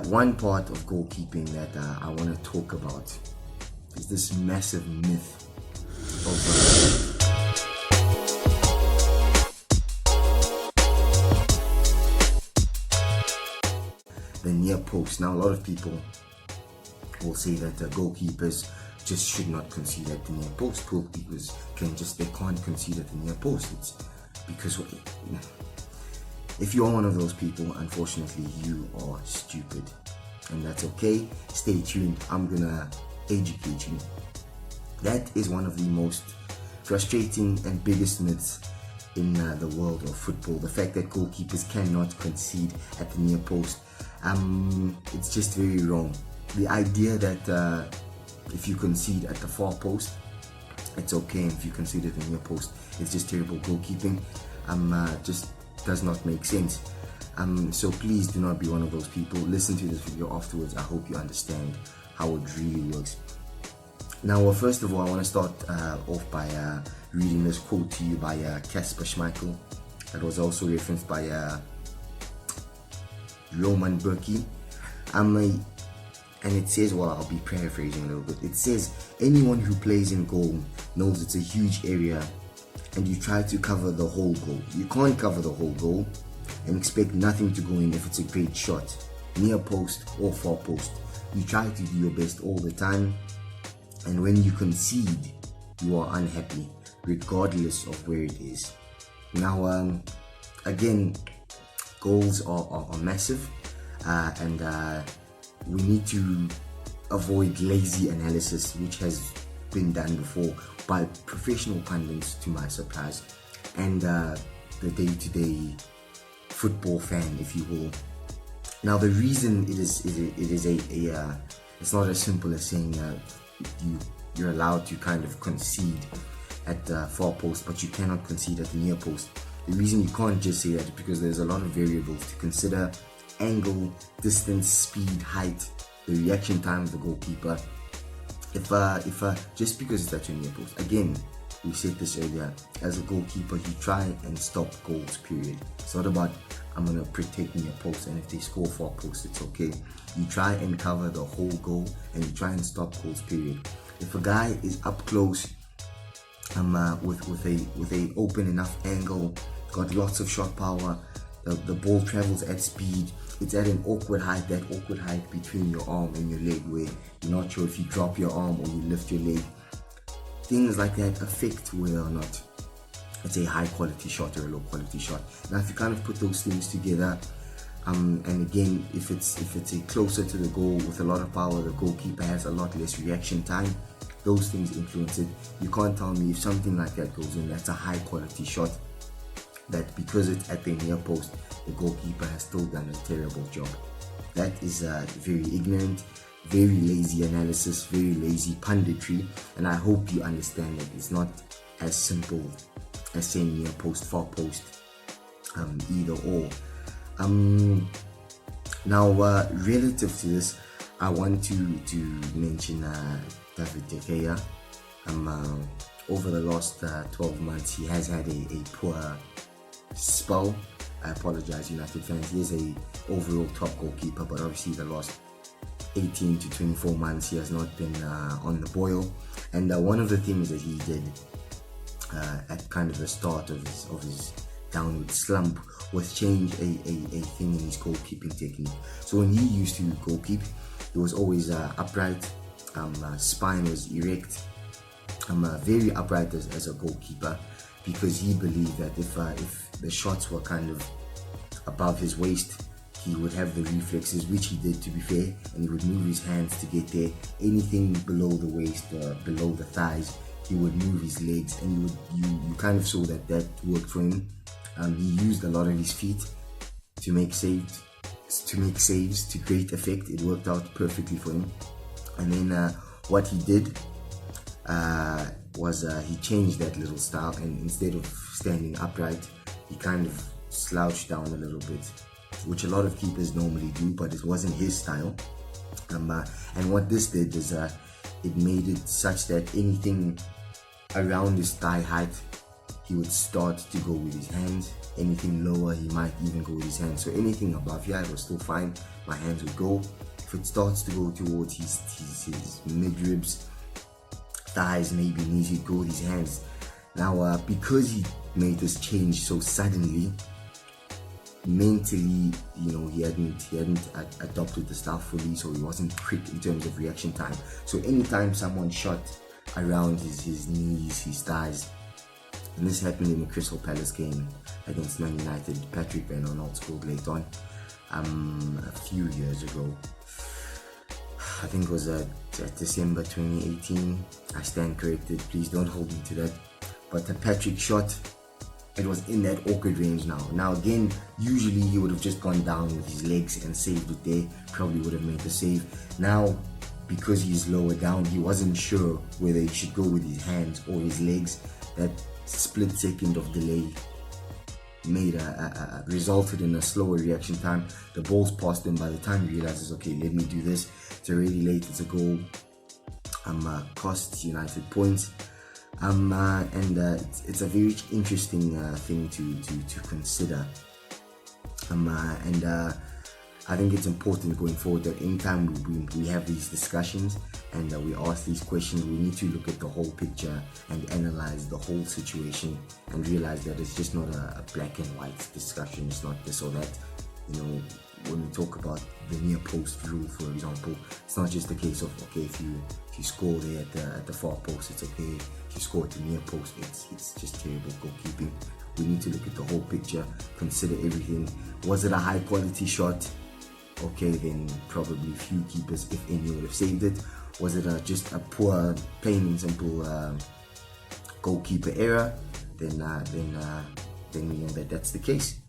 one part of goalkeeping that I want to talk about is this massive myth of the near post. Now, a lot of people will say that goalkeepers just should not concede at the near post. Goalkeepers can't concede at the near post. It's because if you're one of those people, unfortunately, you are stupid, and that's okay. Stay tuned. I'm gonna educate you. That is one of the most frustrating and biggest myths in the world of football. The fact that goalkeepers cannot concede at the near post. It's just very wrong. The idea that if you concede at the far post, it's okay, and if you concede at the near post, it's just terrible goalkeeping. Just does not make sense. So please do not be one of those people. Listen to this video afterwards. I hope you understand how it really works. Now, first of all, I want to start off by reading this quote to you by Kasper Schmeichel. That was also referenced by Roman Burki. And it says, well, I'll be paraphrasing a little bit. It says, anyone who plays in goal knows it's a huge area and you try to cover the whole goal. You can't cover the whole goal and expect nothing to go in if it's a great shot, near post or far post. You try to do your best all the time, and when you concede, you are unhappy, regardless of where it is. Now, again, goals are massive, and we need to avoid lazy analysis, which has been done before by professional pundits, to my surprise, and the day-to-day football fan, if you will. Now, the reason it is it's not as simple as saying you're allowed to kind of concede at the far post, but you cannot concede at the near post. The reason you can't just say that is because there's a lot of variables to consider: angle, distance, speed, height, the reaction time of the goalkeeper. If just because it's at your near post, again, we said this earlier, as a goalkeeper, you try and stop goals, period. It's not about, I'm going to protect near post, and if they score far post, it's okay. You try and cover the whole goal, and you try and stop goals, period. If a guy is up close with a open enough angle, got lots of shot power, the ball travels at speed, it's at an awkward height, that awkward height between your arm and your leg, where you're not sure if you drop your arm or you lift your leg. Things like that affect whether or not it's a high quality shot or a low quality shot. Now, if you kind of put those things together, and again, if it's a closer to the goal with a lot of power, the goalkeeper has a lot less reaction time. Those things influence it. You can't tell me if something like that goes in, that's a high quality shot, that because it's at the near post, the goalkeeper has still done a terrible job. That is very ignorant, very lazy analysis, very lazy punditry, and I hope you understand that it's not as simple as saying near post, far post, either or. Now, relative to this, I want to mention David De Gea. Over the last 12 months, he has had a poor spell. I apologize, United fans. He is a overall top goalkeeper, but obviously the last 18 to 24 months he has not been on the boil. And one of the things that he did at kind of the start of his downward slump was change a thing in his goalkeeping technique. So when he used to goalkeep, he was always upright, spine was erect, very upright as a goalkeeper, because he believed that if the shots were kind of above his waist, he would have the reflexes, which he did, to be fair, and he would move his hands to get there. Anything below the waist, below the thighs, he would move his legs, and you kind of saw that worked for him. He used a lot of his feet to make saves to great effect. It worked out perfectly for him. And then what he did was he changed that little style, and instead of standing upright, he kind of slouched down a little bit, which a lot of keepers normally do, but it wasn't his style. And what this did is it made it such that anything around his thigh height, he would start to go with his hands. Anything lower, he might even go with his hands. So anything above here, it was still fine. My hands would go. If it starts to go towards his mid-ribs, thighs, maybe knees, he'd go with his hands. Now, because he made this change so suddenly, mentally, he hadn't adopted the style fully, so he wasn't quick in terms of reaction time. So anytime someone shot around his knees, his thighs, and this happened in the Crystal Palace game against Man United. Patrick Van Aanholt scored late on, a few years ago. I think it was December 2018. I stand corrected, please don't hold me to that. But the Patrick shot, it was in that awkward range now. Now again, usually he would have just gone down with his legs and saved it there, probably would have made the save. Now, because he's lower down, he wasn't sure whether he should go with his hands or his legs. That split second of delay resulted in a slower reaction time. The ball's passed him. By the time he realizes, okay, let me do this, it's already late, it's a goal. Costs United points. It's a very interesting thing to consider. I think it's important going forward that anytime we have these discussions and we ask these questions, we need to look at the whole picture and analyze the whole situation and realize that it's just not a black and white discussion. It's not this or that. When we talk about the near post rule, for example, it's not just a case of, okay, if you score there at the far post, it's okay. If you score at the near post, it's just terrible goalkeeping. We need to look at the whole picture, consider everything. Was it a high quality shot? Okay, then probably few keepers, if any, would have saved it. Was it just a poor, plain and simple goalkeeper error? Then we know that that's the case.